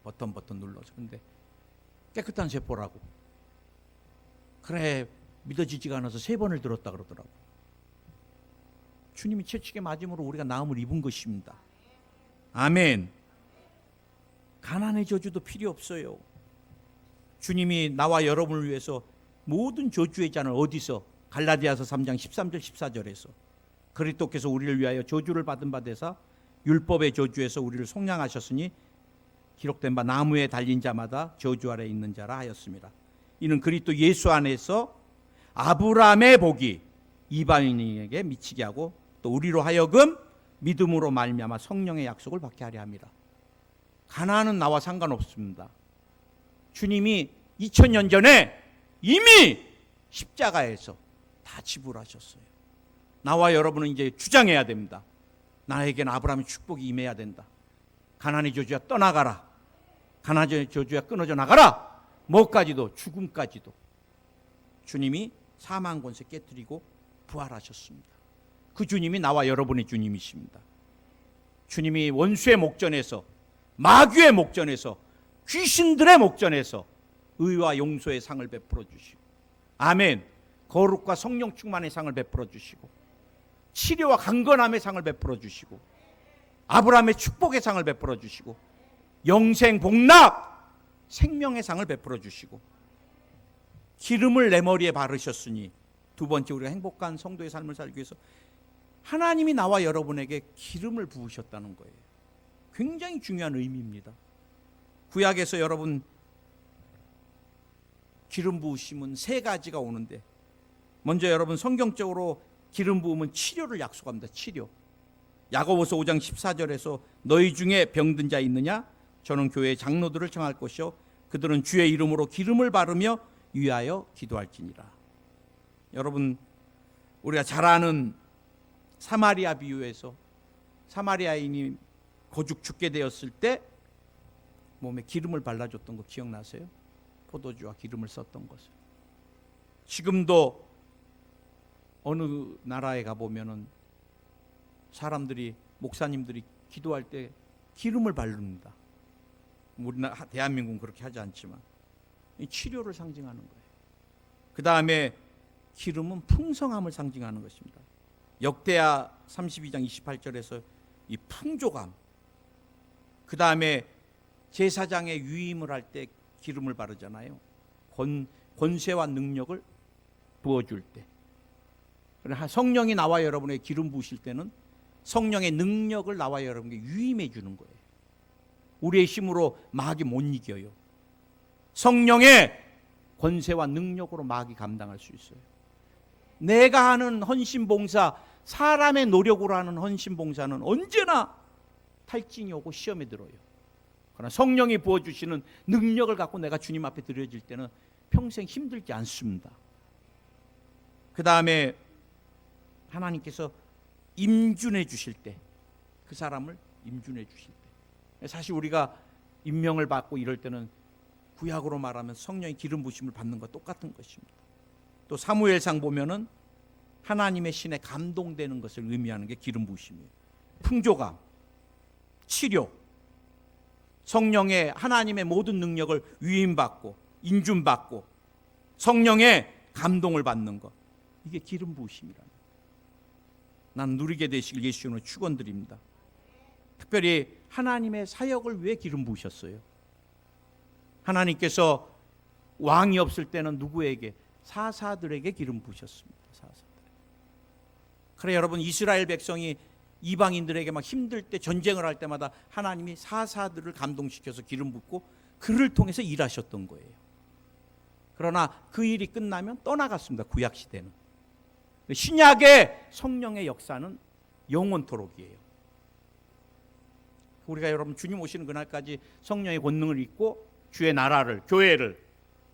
버튼 눌러서. 근데 깨끗한 세포라고. 그래 믿어지지가 않아서 3번을 들었다 그러더라고. 주님이 채찍에 맞음으로 우리가 나음을 입은 것입니다. 아멘. 가난의 저주도 필요 없어요. 주님이 나와 여러분을 위해서 모든 저주의 잔을 어디서? 갈라디아서 3장 13절 14절에서 그리스도께서 우리를 위하여 저주를 받은 바 되사 율법의 저주에서 우리를 속량하셨으니 기록된 바 나무에 달린 자마다 저주 아래 있는 자라 하였습니다. 이는 그리스도 예수 안에서 아브라함의 복이 이방인에게 미치게 하고 또 우리로 하여금 믿음으로 말미암아 성령의 약속을 받게 하려 합니다. 가난은 나와 상관없습니다. 주님이 2000년 전에 이미 십자가에서 다 지불하셨어요. 나와 여러분은 이제 주장해야 됩니다. 나에게는 아브라함의 축복이 임해야 된다. 가난의 저주야 떠나가라. 가난의 저주야 끊어져 나가라. 뭐까지도, 죽음까지도. 주님이 사망 권세 깨뜨리고 부활하셨습니다. 그 주님이 나와 여러분의 주님이십니다. 주님이 원수의 목전에서, 마귀의 목전에서, 귀신들의 목전에서 의와 용서의 상을 베풀어 주시고, 아멘. 거룩과 성령 충만의 상을 베풀어 주시고, 치료와 강건함의 상을 베풀어 주시고, 아브라함의 축복의 상을 베풀어 주시고, 영생 복락 생명의 상을 베풀어 주시고, 기름을 내 머리에 바르셨으니, 두 번째 우리가 행복한 성도의 삶을 살기 위해서 하나님이 나와 여러분에게 기름을 부으셨다는 거예요. 굉장히 중요한 의미입니다. 구약에서 여러분 기름 부으심은 3가지가 오는데, 먼저 여러분 성경적으로 기름 부음은 치료를 약속합니다. 치료. 야고보서 5장 14절에서 너희 중에 병든 자 있느냐? 저는 교회의 장로들을 청할 것이요 그들은 주의 이름으로 기름을 바르며 위하여 기도할지니라. 여러분 우리가 잘 아는 사마리아 비유에서 사마리아인이 고죽 죽게 되었을 때 몸에 기름을 발라줬던 거 기억나세요? 포도주와 기름을 썼던 것을. 지금도 어느 나라에 가보면은 사람들이, 목사님들이 기도할 때 기름을 바릅니다. 우리나라 대한민국은 그렇게 하지 않지만 이 치료를 상징하는 거예요. 그 다음에 기름은 풍성함을 상징하는 것입니다. 역대하 32장 28절에서 이 풍족함, 그 다음에 제사장의 유임을 할 때 기름을 바르잖아요. 권세와 능력을 부어줄 때. 성령이 나와 여러분의 기름 부으실 때는 성령의 능력을 나와 여러분께 유임해 주는 거예요. 우리의 힘으로 마귀 못 이겨요. 성령의 권세와 능력으로 마귀 감당할 수 있어요. 내가 하는 헌신봉사, 사람의 노력으로 하는 헌신봉사는 언제나 탈진이 오고 시험에 들어요. 그러나 성령이 부어주시는 능력을 갖고 내가 주님 앞에 드려질 때는 평생 힘들지 않습니다. 그 다음에 하나님께서 임준해 주실 때, 그 사람을 임준해 주실 때, 사실 우리가 임명을 받고 이럴 때는 구약으로 말하면 성령의 기름 부심을 받는 것 똑같은 것입니다. 또 사무엘상 보면은 하나님의 신에 감동되는 것을 의미하는 게 기름 부심이에요. 풍조감, 치료, 성령의 하나님의 모든 능력을 위임받고 인준받고 성령의 감동을 받는 것, 이게 기름 부으심이라는 거예요. 난 누리게 되시길 예수 이름으로 축원드립니다. 특별히 하나님의 사역을 위해 기름 부으셨어요. 하나님께서 왕이 없을 때는 누구에게? 사사들에게 기름 부으셨습니다. 사사들. 그래 여러분, 이스라엘 백성이 이방인들에게 막 힘들 때, 전쟁을 할 때마다 하나님이 사사들을 감동시켜서 기름 붓고 그를 통해서 일하셨던 거예요. 그러나 그 일이 끝나면 떠나갔습니다. 구약 시대는. 신약의 성령의 역사는 영원토록이에요. 우리가 여러분 주님 오시는 그날까지 성령의 권능을 입고 주의 나라를, 교회를,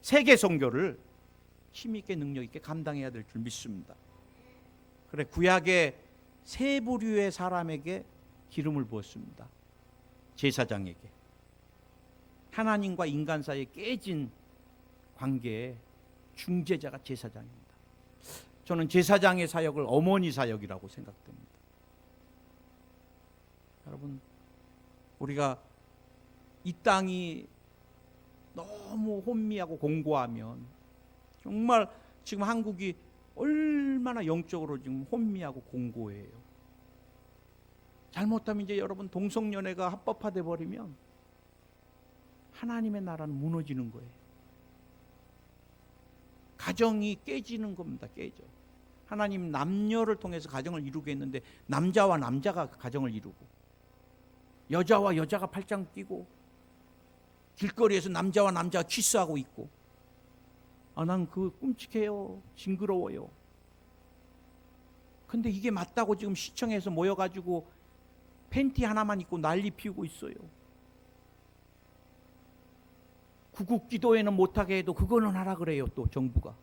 세계 선교를 힘있게 능력 있게 감당해야 될 줄 믿습니다. 그래 구약의 세 부류의 사람에게 기름을 부었습니다. 제사장에게. 하나님과 인간 사이에 깨진 관계의 중재자가 제사장입니다. 저는 제사장의 사역을 어머니 사역이라고 생각됩니다. 여러분, 우리가 이 땅이 너무 혼미하고 공고하면, 정말 지금 한국이 얼마나 영적으로 지금 혼미하고 공고해요. 잘못하면 이제 여러분 동성연애가 합법화돼 버리면 하나님의 나라는 무너지는 거예요. 가정이 깨지는 겁니다. 깨져. 하나님 남녀를 통해서 가정을 이루게 했는데 남자와 남자가 가정을 이루고, 여자와 여자가 팔짱 끼고, 길거리에서 남자와 남자가 키스하고 있고, 난 그거 끔찍해요. 징그러워요. 근데 이게 맞다고 지금 시청에서 모여가지고 팬티 하나만 입고 난리 피우고 있어요. 구국 기도회는 못하게 해도 그거는 하라 그래요. 또 정부가.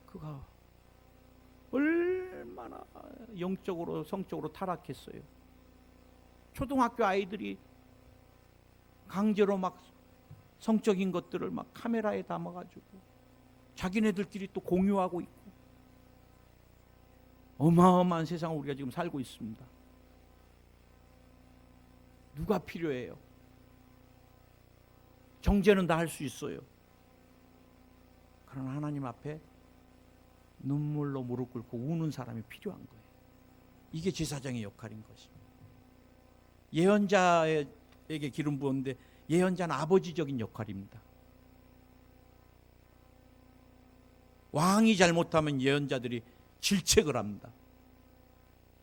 그가 얼마나 영적으로 성적으로 타락했어요. 초등학교 아이들이 강제로 막 성적인 것들을 막 카메라에 담아가지고 자기네들끼리 또 공유하고 있고, 어마어마한 세상을 우리가 지금 살고 있습니다. 누가 필요해요? 정죄는 다 할 수 있어요. 그러나 하나님 앞에 눈물로 무릎 꿇고 우는 사람이 필요한 거예요. 이게 제사장의 역할인 것입니다. 예언자에게 기름 부었는데 예언자는 아버지적인 역할입니다. 왕이 잘못하면 예언자들이 질책을 합니다.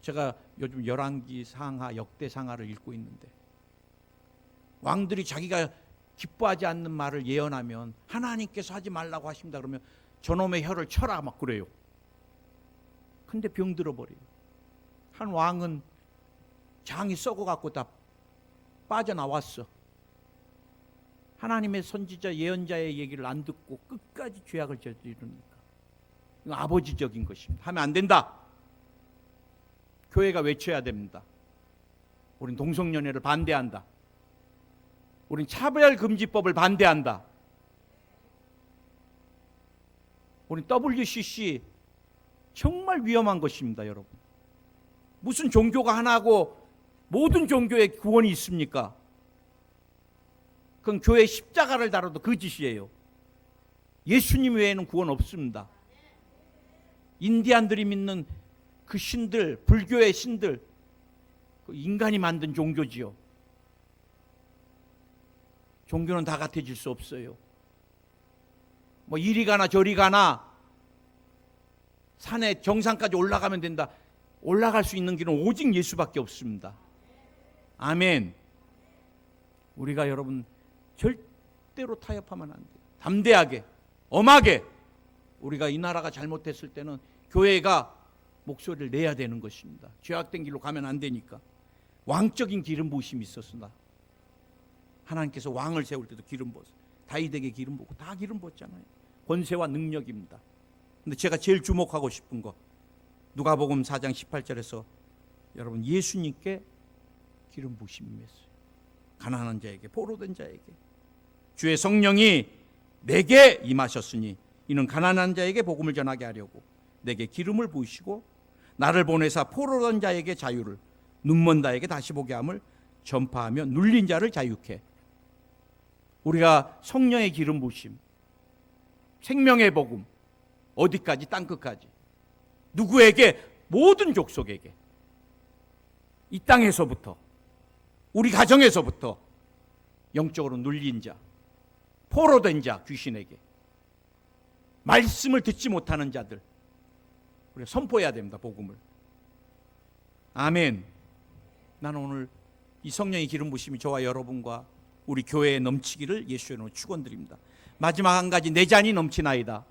제가 요즘 열왕기 상하, 역대 상하를 읽고 있는데, 왕들이 자기가 기뻐하지 않는 말을 예언하면 하나님께서 하지 말라고 하십니다. 그러면 저놈의 혀를 쳐라 막 그래요. 근데 병들어 버려요. 한 왕은 장이 썩어갖고 다 빠져나왔어. 하나님의 선지자 예언자의 얘기를 안 듣고 끝까지 죄악을 저지르니까. 이건 아버지적인 것입니다. 하면 안 된다. 교회가 외쳐야 됩니다. 우린 동성연애를 반대한다. 우린 차별금지법을 반대한다. 우린 WCC 정말 위험한 것입니다, 여러분. 무슨 종교가 하나고 모든 종교에 구원이 있습니까? 그건 교회 십자가를 달아도 그 짓이에요. 예수님 외에는 구원 없습니다. 인디안들이 믿는 그 신들, 불교의 신들, 그 인간이 만든 종교지요. 종교는 다 같아질 수 없어요. 뭐 이리 가나 저리 가나 산에 정상까지 올라가면 된다. 올라갈 수 있는 길은 오직 예수밖에 없습니다. 아멘. 우리가 여러분 절대로 타협하면 안 돼요. 담대하게, 엄하게, 우리가 이 나라가 잘못했을 때는 교회가 목소리를 내야 되는 것입니다. 죄악된 길로 가면 안 되니까. 왕적인 기름 부으심이 있었으나 하나님께서 왕을 세울 때도 기름 부었어요. 다윗에게 기름 부고 다 기름 부었잖아요. 권세와 능력입니다. 근데 제가 제일 주목하고 싶은 거, 누가복음 4장 18절에서 여러분 예수님께 기름 부으심이 임했어요. 가난한 자에게, 포로된 자에게. 주의 성령이 내게 임하셨으니 이는 가난한 자에게 복음을 전하게 하려고 내게 기름을 부으시고 나를 보내사 포로된 자에게 자유를, 눈먼 자에게 다시 보게 함을 전파하며 눌린 자를 자유케. 우리가 성령의 기름 부으심, 생명의 복음, 어디까지? 땅끝까지. 누구에게? 모든 족속에게. 이 땅에서부터, 우리 가정에서부터 영적으로 눌린 자, 포로된 자, 귀신에게, 말씀을 듣지 못하는 자들, 우리가 선포해야 됩니다. 복음을. 아멘. 나는 오늘 이 성령의 기름 부으심이 저와 여러분과 우리 교회에 넘치기를 예수의 이름으로 축원드립니다. 마지막 한 가지, 내 잔이 넘치나이다.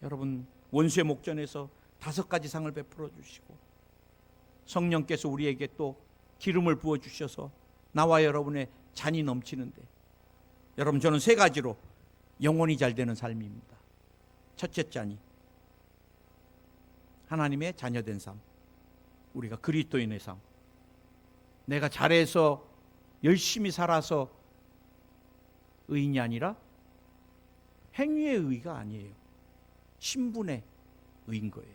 여러분, 원수의 목전에서 5가지 상을 베풀어 주시고 성령께서 우리에게 또 기름을 부어 주셔서 나와 여러분의 잔이 넘치는데, 여러분, 저는 3가지로 영혼이 잘 되는 삶입니다. 첫째 잔이 하나님의 자녀된 삶, 우리가 그리스도인의 삶. 내가 잘해서 열심히 살아서 의인이 아니라 행위의 의가 아니에요. 신분의 의인 거예요.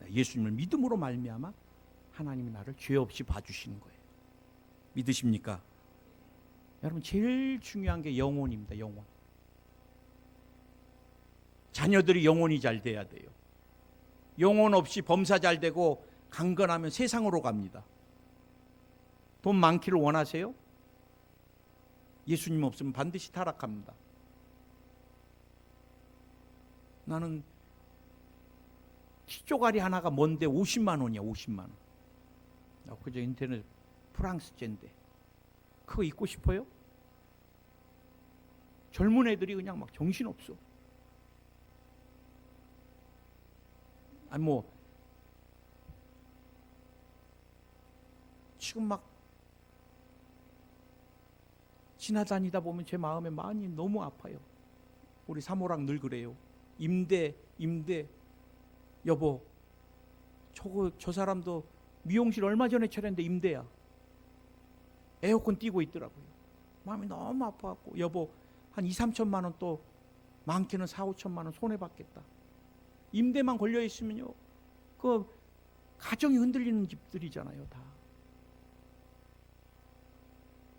예수님을 믿음으로 말미암아 하나님이 나를 죄 없이 봐주시는 거예요. 믿으십니까? 여러분, 제일 중요한 게 영혼입니다. 영혼. 자녀들이 영혼이 잘 돼야 돼요. 영혼 없이 범사 잘 되고 강건하면 세상으로 갑니다. 돈 많기를 원하세요? 예수님 없으면 반드시 타락합니다. 나는 티조가리 하나가 뭔데 50만 원이야. 50만 원. 그저 인터넷 프랑스제인데 그거 입고 싶어요? 젊은 애들이 그냥 막 정신없어. 아니 뭐 지금 막 지나다니다 보면 제 마음에 많이 너무 아파요. 우리 사모랑 늘 그래요. 임대 여보, 저 사람도 미용실 얼마 전에 차렸는데 임대야. 에어컨 띄고 있더라고요. 마음이 너무 아파갖고 여보, 한 2, 3천만 원, 또 많게는 4, 5천만 원 손해받겠다. 임대만 걸려있으면요, 그 가정이 흔들리는 집들이잖아요. 다.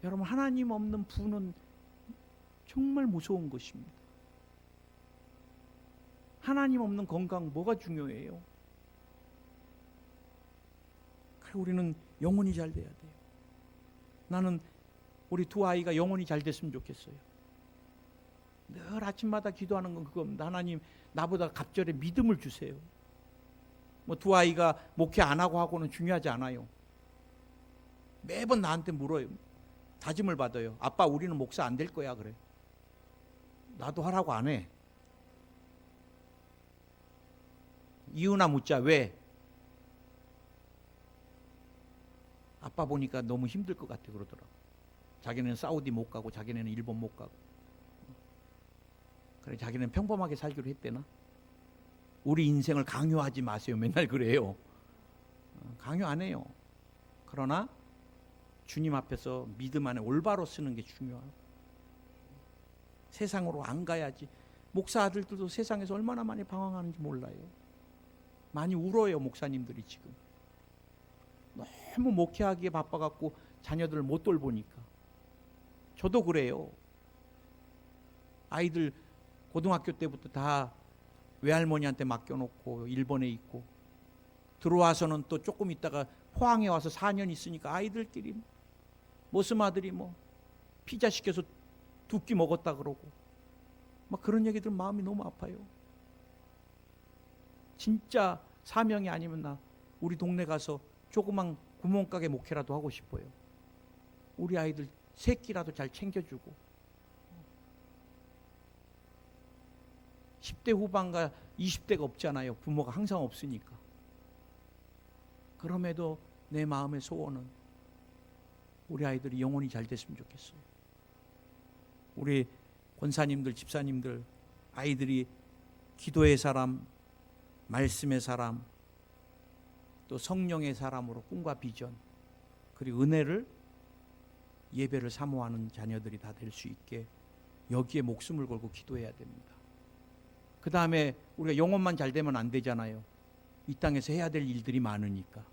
여러분, 하나님 없는 부는 정말 무서운 것입니다. 하나님 없는 건강 뭐가 중요해요? 우리는 영혼이 잘 돼야 돼요. 나는 우리 2 아이가 영혼이 잘 됐으면 좋겠어요. 늘 아침마다 기도하는 건 그겁니다. 하나님, 나보다 갑절에 믿음을 주세요. 뭐 2 아이가 목회 안 하고는 중요하지 않아요. 매번 나한테 물어요. 다짐을 받아요. 아빠, 우리는 목사 안 될 거야. 그래. 나도 하라고 안 해. 이유나 묻자. 왜? 아빠 보니까 너무 힘들 것 같아 그러더라고. 자기는 사우디 못 가고 자기네는 일본 못 가고. 그래, 자기는 평범하게 살기로 했대나? 우리 인생을 강요하지 마세요. 맨날 그래요. 강요 안 해요. 그러나 주님 앞에서 믿음 안에 올바로 쓰는 게 중요하고, 세상으로 안 가야지. 목사 아들들도 세상에서 얼마나 많이 방황하는지 몰라요. 많이 울어요. 목사님들이 지금 너무 목회하기에 바빠갖고 자녀들을 못 돌보니까. 저도 그래요. 아이들 고등학교 때부터 다 외할머니한테 맡겨놓고 일본에 있고, 들어와서는 또 조금 있다가 포항에 와서 4년 있으니까 아이들끼리 모습 아들이 뭐 피자 시켜서 2끼 먹었다 그러고 막 그런 얘기들 마음이 너무 아파요. 진짜 사명이 아니면 나 우리 동네 가서 조그만 구멍가게 목회라도 하고 싶어요. 우리 아이들 새끼라도 잘 챙겨주고 10대 후반과 20대가 없잖아요. 부모가 항상 없으니까. 그럼에도 내 마음의 소원은 우리 아이들이 영혼이 잘 됐으면 좋겠어요. 우리 권사님들, 집사님들, 아이들이 기도의 사람, 말씀의 사람, 또 성령의 사람으로 꿈과 비전, 그리고 은혜를, 예배를 사모하는 자녀들이 다 될 수 있게 여기에 목숨을 걸고 기도해야 됩니다. 그 다음에 우리가 영혼만 잘 되면 안 되잖아요. 이 땅에서 해야 될 일들이 많으니까.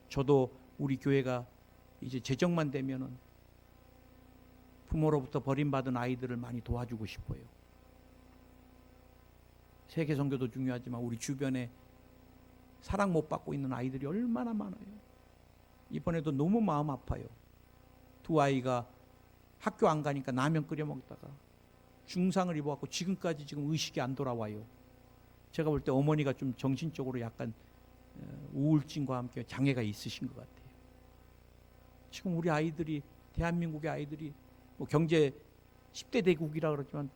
저도 우리 교회가 이제 재정만 되면은 부모로부터 버림받은 아이들을 많이 도와주고 싶어요. 세계 선교도 중요하지만 우리 주변에 사랑 못 받고 있는 아이들이 얼마나 많아요. 이번에도 너무 마음 아파요. 두 아이가 학교 안 가니까 라면 끓여 먹다가 중상을 입어갖고 지금까지 지금 의식이 안 돌아와요. 제가 볼 때 어머니가 좀 정신적으로 약간 우울증과 함께 장애가 있으신 것 같아요. 지금 우리 아이들이, 대한민국의 아이들이 뭐 경제 10대 대국이라 그러지만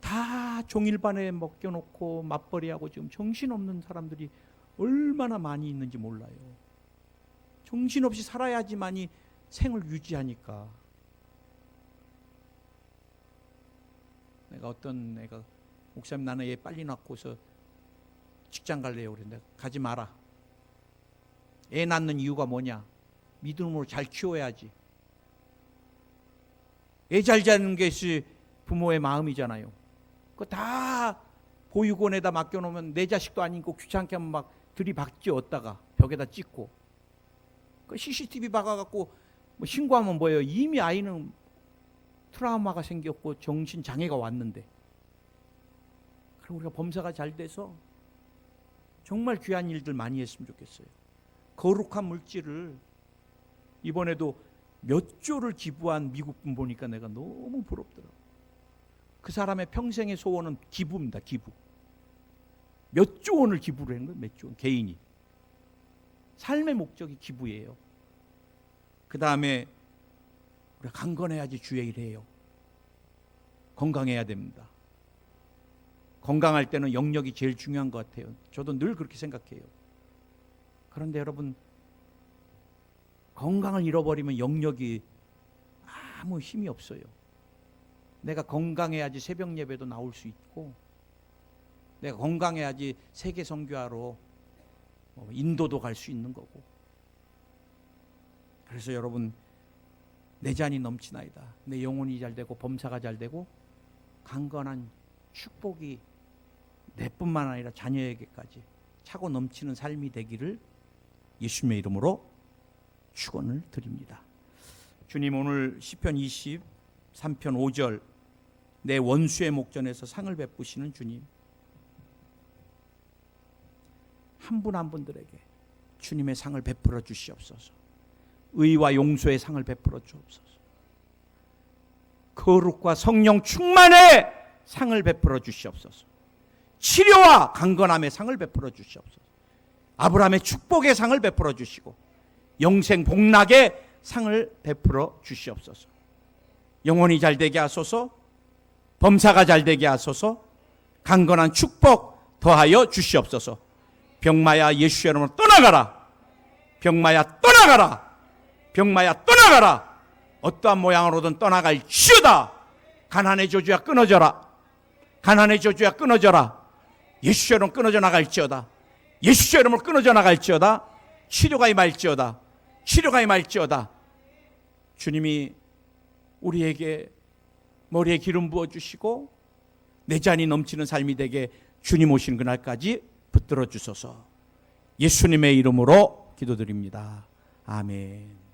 다 종일반에 먹여놓고 맞벌이하고 지금 정신없는 사람들이 얼마나 많이 있는지 몰라요. 정신없이 살아야지만이 생을 유지하니까. 내가 어떤 애가 목사님 나는 얘 빨리 낳고서 직장 갈래요. 그랬는데 가지 마라. 애 낳는 이유가 뭐냐? 믿음으로 잘 키워야지. 애 잘 자는 것이 부모의 마음이잖아요. 그거 다 보육원에다 맡겨놓으면 내 자식도 아니고 귀찮게 하면 막 들이박지 얻다가 벽에다 찍고, 그 CCTV 박아갖고 뭐 신고하면 뭐예요? 이미 아이는 트라우마가 생겼고 정신 장애가 왔는데. 그리고 우리가 범사가 잘 돼서 정말 귀한 일들 많이 했으면 좋겠어요. 거룩한 물질을 이번에도 몇 조를 기부한 미국 분 보니까 내가 너무 부럽더라고요. 그 사람의 평생의 소원은 기부입니다. 기부. 몇 조 원을 기부를 한 거예요. 몇 조 원. 개인이. 삶의 목적이 기부예요. 그 다음에 우리가 강건해야지 주의 일해요. 건강해야 됩니다. 건강할 때는 영역이 제일 중요한 것 같아요. 저도 늘 그렇게 생각해요. 그런데 여러분, 건강을 잃어버리면 영역이 아무 힘이 없어요. 내가 건강해야지 새벽 예배도 나올 수 있고, 내가 건강해야지 세계 선교하러 인도도 갈 수 있는 거고. 그래서 여러분, 내 잔이 넘치나이다. 내 영혼이 잘 되고 범사가 잘 되고 강건한 축복이 내뿐만 아니라 자녀에게까지 차고 넘치는 삶이 되기를 예수님의 이름으로 축원을 드립니다. 주님, 오늘 시편 23편 5절, 내 원수의 목전에서 상을 베푸시는 주님, 한 분 한 분들에게 주님의 상을 베풀어 주시옵소서. 의와 용서의 상을 베풀어 주옵소서. 거룩과 성령 충만의 상을 베풀어 주시옵소서. 치료와 강건함의 상을 베풀어 주시옵소서. 아브라함의 축복의 상을 베풀어 주시고 영생 복락의 상을 베풀어 주시옵소서. 영혼이 잘 되게 하소서. 범사가 잘 되게 하소서. 강건한 축복 더하여 주시옵소서. 병마야, 예수의 이름으로 떠나가라. 병마야, 떠나가라. 병마야, 떠나가라. 어떠한 모양으로든 떠나갈지어다. 가난의 저주야 끊어져라. 가난의 저주야 끊어져라. 예수의 이름으로 끊어져 나갈지어다. 예수의 이름으로 끊어져 나갈지어다. 치료가 임할지어다. 치료가 임할지어다. 주님이 우리에게 머리에 기름 부어주시고 내 잔이 넘치는 삶이 되게 주님 오신 그날까지 붙들어 주소서. 예수님의 이름으로 기도드립니다. 아멘.